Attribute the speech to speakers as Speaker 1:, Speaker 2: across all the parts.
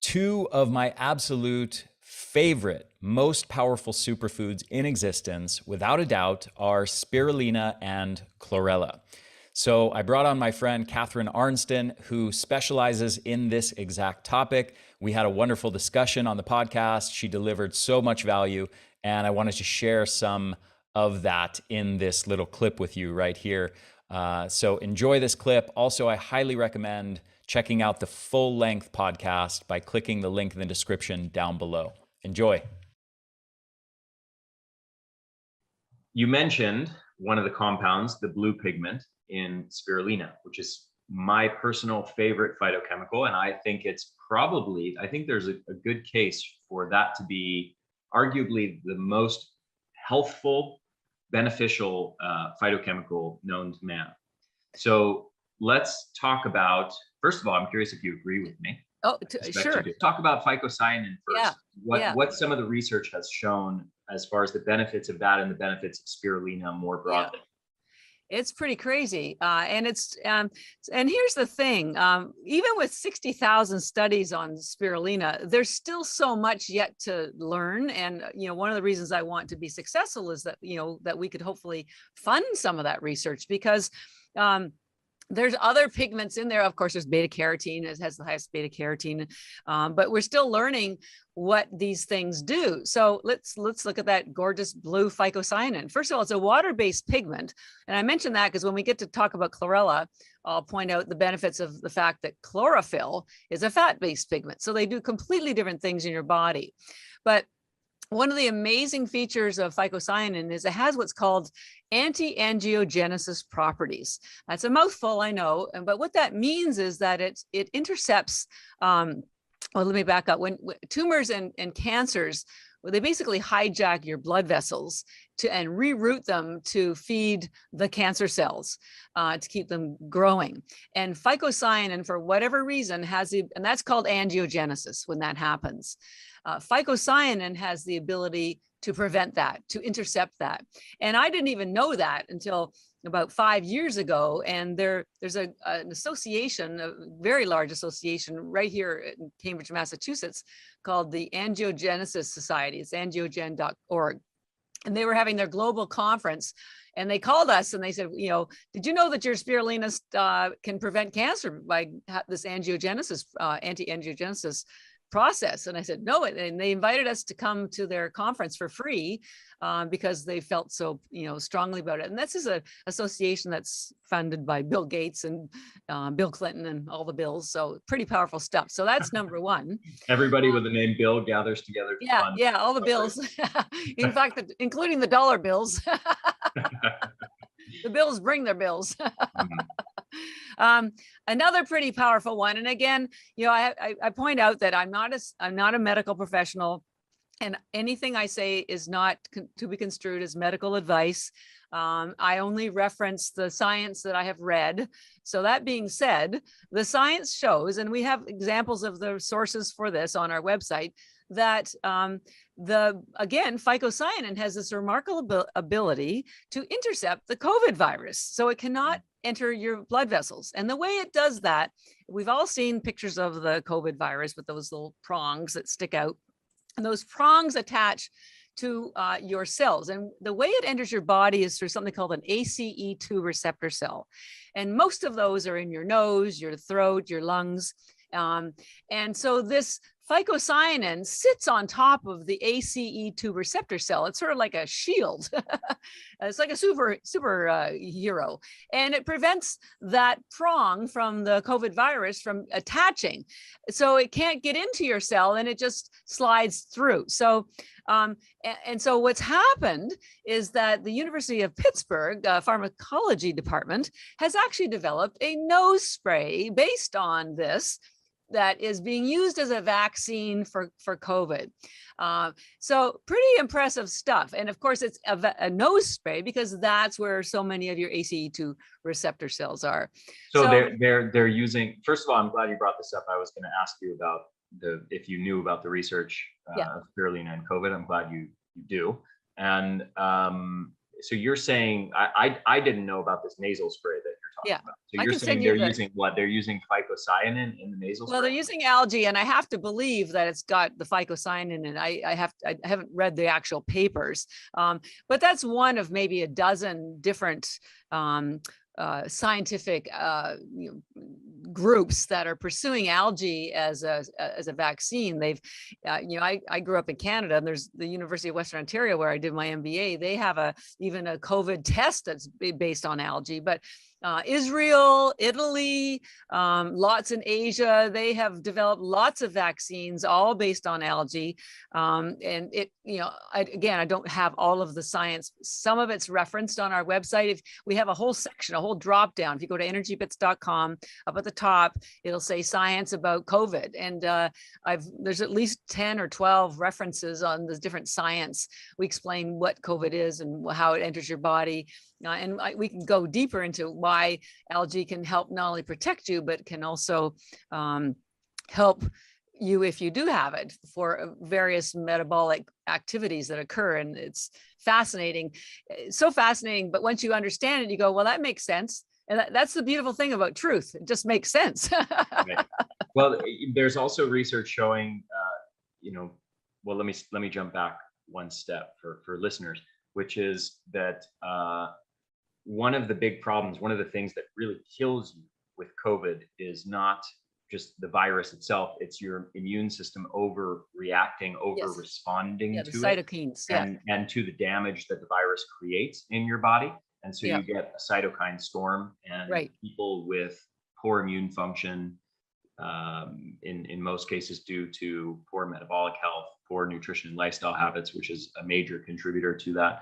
Speaker 1: Two of my absolute favorite, most powerful superfoods in existence, without a doubt, are spirulina and chlorella. So I brought on my friend Catherine Arnston, who specializes in this exact topic. We had a wonderful discussion on the podcast. She delivered so much value, and I wanted to share some of that in this little clip with you right here. So enjoy this clip. Also, I highly recommend checking out the full-length podcast by clicking the link in the description down below. Enjoy.
Speaker 2: You mentioned one of the compounds, the blue pigment in spirulina, which is my personal favorite phytochemical. And I think there's a good case for that to be arguably the most healthful, beneficial phytochemical known to man. So let's talk about, first of all, I'm curious if you agree with me.
Speaker 3: Oh, sure.
Speaker 2: Talk about phycocyanin first.
Speaker 3: Yeah.
Speaker 2: What some of the research has shown as far as the benefits of that and the benefits of spirulina more broadly.
Speaker 3: It's pretty crazy. And here's the thing, even with 60,000 studies on spirulina, there's still so much yet to learn. And, one of the reasons I want to be successful is that, that we could hopefully fund some of that research, because there's other pigments in there. Of course, there's beta carotene. It has the highest beta carotene, but we're still learning what these things do. So let's look at that gorgeous blue phycocyanin. First of all, it's a water-based pigment. And I mentioned that because when we get to talk about chlorella, I'll point out the benefits of the fact that chlorophyll is a fat-based pigment. So they do completely different things in your body. But one of the amazing features of phycocyanin is it has what's called anti-angiogenesis properties. That's a mouthful, I know, but what that means is that it intercepts, well, let me back up. When tumors and cancers, well, they basically hijack your blood vessels and reroute them to feed the cancer cells to keep them growing. And phycocyanin, for whatever reason, and that's called angiogenesis when that happens. Phycocyanin has the ability to prevent that, to intercept that. And I didn't even know that until about 5 years ago. And there's an association, a very large association right here in Cambridge, Massachusetts, called the Angiogenesis Society. It's angiogen.org. And they were having their global conference. And they called us and they said, did you know that your spirulina can prevent cancer by this angiogenesis, anti-angiogenesis process? And I said, no. And they invited us to come to their conference for free because they felt so, strongly about it. And this is an association that's funded by Bill Gates and Bill Clinton and all the Bills. So pretty powerful stuff. So that's number one.
Speaker 2: Everybody with the name Bill gathers together.
Speaker 3: Yeah, all the bills. In fact, including the dollar bills. The bills bring their bills. Another pretty powerful one. And again, I point out that I'm not a medical professional, and anything I say is not to be construed as medical advice. I only reference the science that I have read. So that being said, the science shows, and we have examples of the sources for this on our website, that phycocyanin has this remarkable ability to intercept the COVID virus. So it cannot enter your blood vessels. And the way it does that, we've all seen pictures of the COVID virus with those little prongs that stick out. And those prongs attach to your cells. And the way it enters your body is through something called an ACE2 receptor cell. And most of those are in your nose, your throat, your lungs. And so this phycocyanin sits on top of the ACE2 receptor cell. It's sort of like a shield. It's like a super hero. And it prevents that prong from the COVID virus from attaching. So it can't get into your cell and it just slides through. So, and so what's happened is that the University of Pittsburgh pharmacology department has actually developed a nose spray based on this that is being used as a vaccine for COVID. So pretty impressive stuff. And of course, it's a nose spray because that's where so many of your ACE2 receptor cells are.
Speaker 2: So they're using, first of all, I'm glad you brought this up. I was going to ask you about if you knew about the research of spirulina and COVID. I'm glad you do. And so you're saying, I didn't know about this nasal spray that you're talking
Speaker 3: Yeah,
Speaker 2: about. So
Speaker 3: I
Speaker 2: you're
Speaker 3: can
Speaker 2: saying
Speaker 3: send
Speaker 2: they're
Speaker 3: you the.
Speaker 2: using what? They're using phycocyanin in the nasal
Speaker 3: Well, they're
Speaker 2: spray?
Speaker 3: using algae, and I have to believe that it's got the phycocyanin in it. I haven't read the actual papers, but that's one of maybe a dozen different um, scientific groups that are pursuing algae as a vaccine. They've, I grew up in Canada, and there's the University of Western Ontario where I did my MBA. They have even a COVID test that's based on algae, but Israel, Italy, lots in Asia, they have developed lots of vaccines, all based on algae. And it, again, I don't have all of the science. Some of it's referenced on our website. If we have a whole section, a whole drop down, if you go to energybits.com, up at the top, it'll say science about COVID. And there's at least 10 or 12 references on the different science. We explain what COVID is and how it enters your body. We can go deeper into why algae can help not only protect you, but can also help you if you do have it for various metabolic activities that occur. And it's fascinating, so fascinating. But once you understand it, you go, well, that makes sense. And that's the beautiful thing about truth. It just makes sense.
Speaker 2: Right. Well, there's also research showing, well, let me jump back one step for listeners, which is that one of the big problems, one of the things that really kills you with COVID is not just the virus itself, it's your immune system overreacting, over responding
Speaker 3: the
Speaker 2: to
Speaker 3: cytokines,
Speaker 2: it, and to the damage that the virus creates in your body. And so you get a cytokine storm, and people with poor immune function, in most cases due to poor metabolic health, poor nutrition and lifestyle habits, which is a major contributor to that,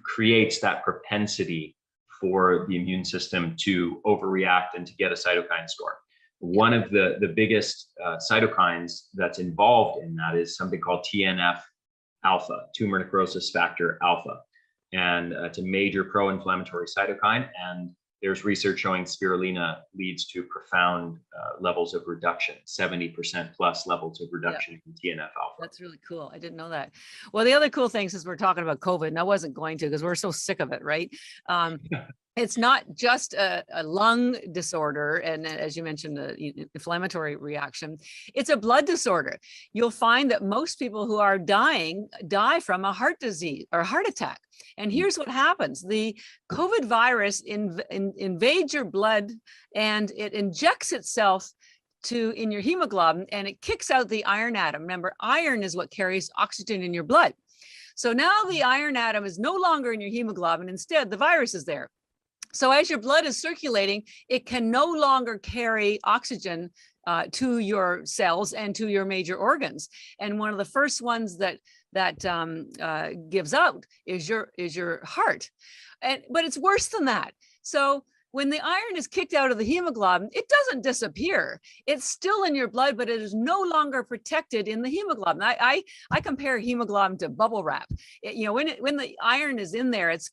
Speaker 2: creates that propensity for the immune system to overreact and to get a cytokine storm. One of the biggest cytokines that's involved in that is something called TNF alpha, tumor necrosis factor alpha. And it's a major pro-inflammatory cytokine. And there's research showing spirulina leads to profound levels of reduction, 70% plus levels of reduction in TNF alpha.
Speaker 3: That's really cool. I didn't know that. Well, the other cool thing, since we're talking about COVID, and I wasn't going to because we're so sick of it, right? It's not just a lung disorder, and as you mentioned, the inflammatory reaction. It's a blood disorder. You'll find that most people who are dying die from a heart disease or heart attack. And here's what happens. The COVID virus invades your blood, and it injects itself in your hemoglobin, and it kicks out the iron atom. Remember, iron is what carries oxygen in your blood. So now the iron atom is no longer in your hemoglobin. Instead, the virus is there. So as your blood is circulating, it can no longer carry oxygen to your cells and to your major organs. And one of the first ones that gives out is your heart. But it's worse than that. So when the iron is kicked out of the hemoglobin, it doesn't disappear. It's still in your blood, but it is no longer protected in the hemoglobin. I compare hemoglobin to bubble wrap. When the iron is in there, it's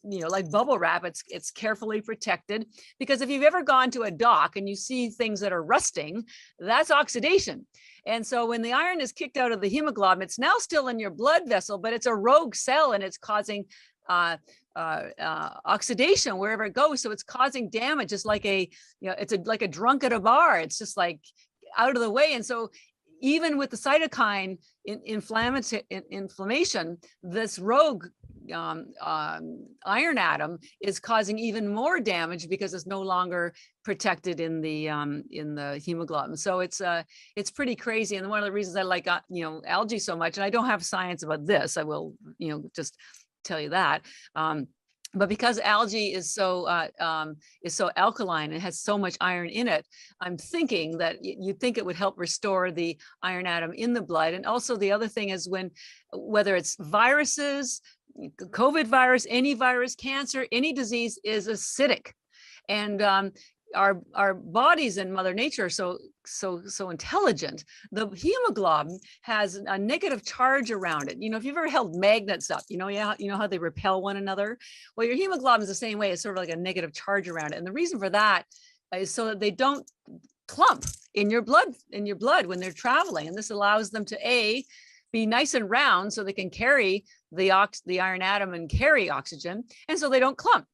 Speaker 3: like bubble wrap. It's carefully protected, because if you've ever gone to a dock and you see things that are rusting, that's oxidation. And so when the iron is kicked out of the hemoglobin, it's now still in your blood vessel, but it's a rogue cell, and it's causing oxidation wherever it goes. So it's causing damage. It's like like a drunk at a bar. It's just like out of the way. And so even with the cytokine inflammation, this rogue iron atom is causing even more damage because it's no longer protected in the hemoglobin. So it's pretty crazy. And one of the reasons I like algae so much, and I don't have science about this, I will just tell you that. But because algae is so alkaline and has so much iron in it, I'm thinking that you'd think it would help restore the iron atom in the blood. And also the other thing is whether it's viruses, COVID virus, any virus, cancer, any disease is acidic. And our bodies and Mother Nature are so intelligent. The hemoglobin has a negative charge around it. If you've ever held magnets up, you know how they repel one another. Well, your hemoglobin is the same way. It's sort of like a negative charge around it. And the reason for that is so that they don't clump in your blood when they're traveling. And this allows them to be nice and round so they can carry the iron atom and carry oxygen, and so they don't clump.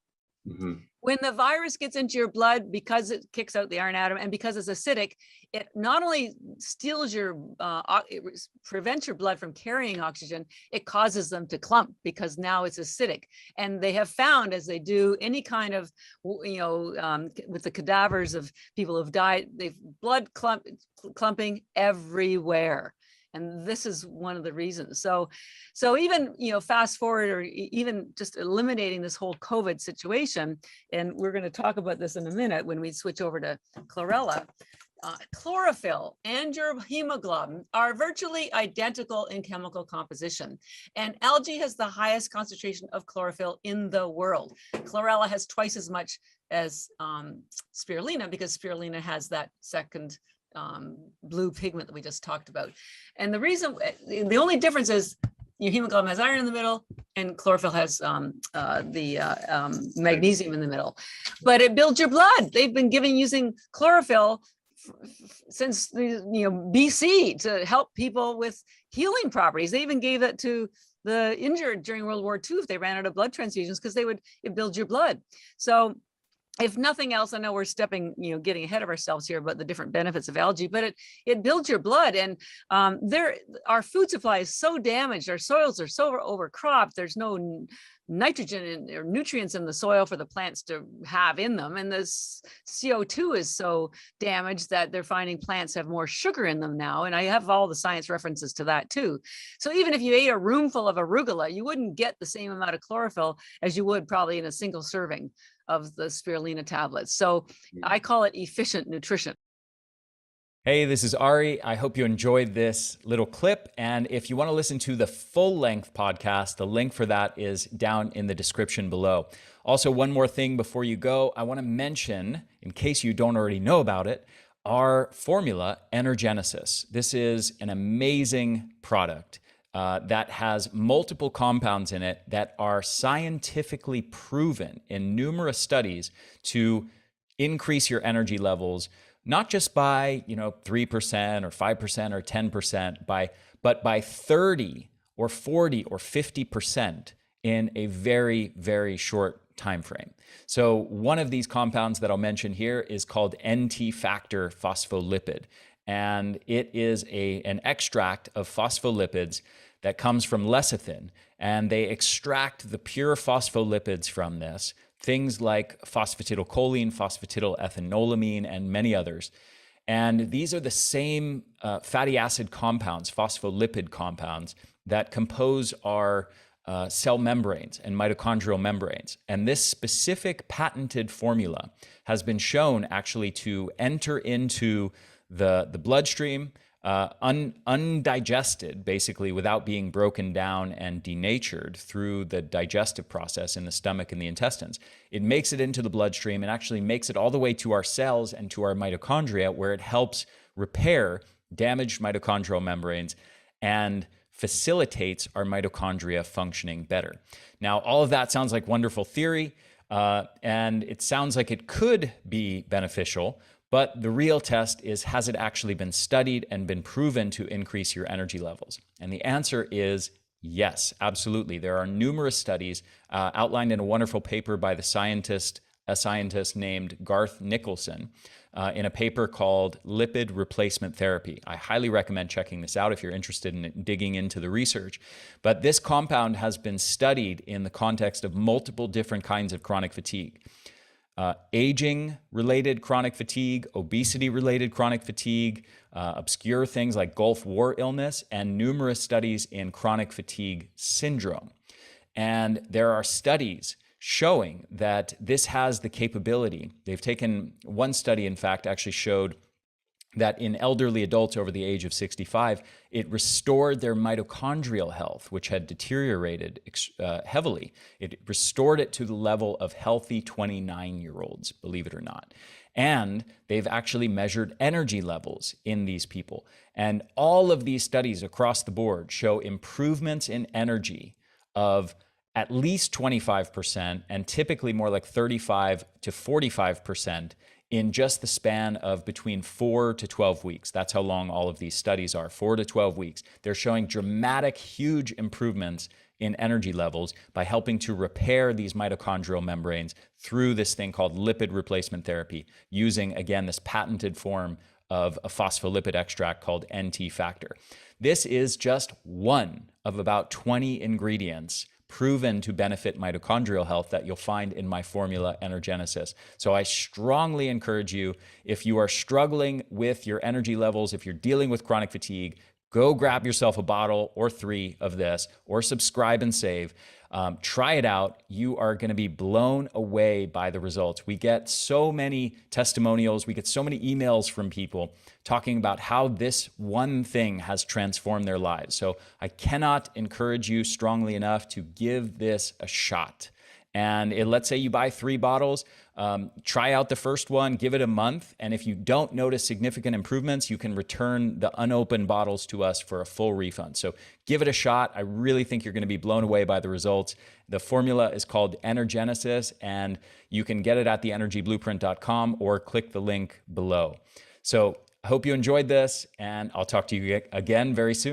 Speaker 2: Mhm.
Speaker 3: When the virus gets into your blood, because it kicks out the iron atom and because it's acidic, it not only steals your, prevents your blood from carrying oxygen, it causes them to clump because now it's acidic. And they have found, as they do any kind of, with the cadavers of people who've died, they've clumping everywhere. And this is one of the reasons. So even, fast forward, or even just eliminating this whole COVID situation, and we're going to talk about this in a minute when we switch over to chlorella. Chlorophyll and your hemoglobin are virtually identical in chemical composition. And algae has the highest concentration of chlorophyll in the world. Chlorella has twice as much as spirulina, because spirulina has that second blue pigment that we just talked about. And the only difference is your hemoglobin has iron in the middle and chlorophyll has the magnesium in the middle, but it builds your blood. They've been using chlorophyll since BC to help people with healing properties. They even gave it to the injured during World War II if they ran out of blood transfusions, because it builds your blood. So if nothing else, I know we're getting ahead of ourselves here about the different benefits of algae, but it builds your blood. And our food supply is so damaged. Our soils are so overcropped. There's no nitrogen or nutrients in the soil for the plants to have in them. And this CO2 is so damaged that they're finding plants have more sugar in them now. And I have all the science references to that too. So even if you ate a room full of arugula, you wouldn't get the same amount of chlorophyll as you would probably in a single serving of the spirulina tablets. So I call it efficient nutrition.
Speaker 1: Hey, this is Ari. I hope you enjoyed this little clip. And if you want to listen to the full-length podcast, the link for that is down in the description below. Also, one more thing before you go, I want to mention, in case you don't already know about it, our formula, Energenesis. This is an amazing product that has multiple compounds in it that are scientifically proven in numerous studies to increase your energy levels, not just by 3% or 5% or 10%, but by 30 or 40 or 50% in a very, very short time frame. So one of these compounds that I'll mention here is called NT factor phospholipid, and it is an extract of phospholipids that comes from lecithin, and they extract the pure phospholipids from this, things like phosphatidylcholine, phosphatidylethanolamine, and many others. And these are the same fatty acid compounds, phospholipid compounds, that compose our cell membranes and mitochondrial membranes. And this specific patented formula has been shown actually to enter into the bloodstream undigested, basically, without being broken down and denatured through the digestive process in the stomach and the intestines. It makes it into the bloodstream and actually makes it all the way to our cells and to our mitochondria, where it helps repair damaged mitochondrial membranes and facilitates our mitochondria functioning better. Now, all of that sounds like wonderful theory, and it sounds like it could be beneficial. But the real test is, has it actually been studied and been proven to increase your energy levels? And the answer is yes, absolutely. There are numerous studies outlined in a wonderful paper by a scientist named Garth Nicholson in a paper called Lipid Replacement Therapy. I highly recommend checking this out if you're interested in digging into the research. But this compound has been studied in the context of multiple different kinds of chronic fatigue. Aging-related chronic fatigue, obesity-related chronic fatigue, obscure things like Gulf War illness, and numerous studies in chronic fatigue syndrome. And there are studies showing that this has the capability. They've taken one study, in fact, actually showed that in elderly adults over the age of 65, it restored their mitochondrial health, which had deteriorated heavily. It restored it to the level of healthy 29-year-olds, believe it or not. And they've actually measured energy levels in these people. And all of these studies across the board show improvements in energy of at least 25%, and typically more like 35 to 45% in just the span of between 4 to 12 weeks. That's how long all of these studies are, 4 to 12 weeks. They're showing dramatic, huge improvements in energy levels by helping to repair these mitochondrial membranes through this thing called lipid replacement therapy, using, again, this patented form of a phospholipid extract called NT factor. This is just one of about 20 ingredients proven to benefit mitochondrial health that you'll find in my formula Energenesis. So I strongly encourage you, if you are struggling with your energy levels, if you're dealing with chronic fatigue, go grab yourself a bottle or 3 of this, or subscribe and save. Try it out. You are going to be blown away by the results. We get so many testimonials. We get so many emails from people talking about how this one thing has transformed their lives. So I cannot encourage you strongly enough to give this a shot. And let's say you buy 3 bottles, try out the first one, give it a month. And if you don't notice significant improvements, you can return the unopened bottles to us for a full refund. So give it a shot. I really think you're going to be blown away by the results. The formula is called Energenesis, and you can get it at theenergyblueprint.com or click the link below. So I hope you enjoyed this, and I'll talk to you again very soon.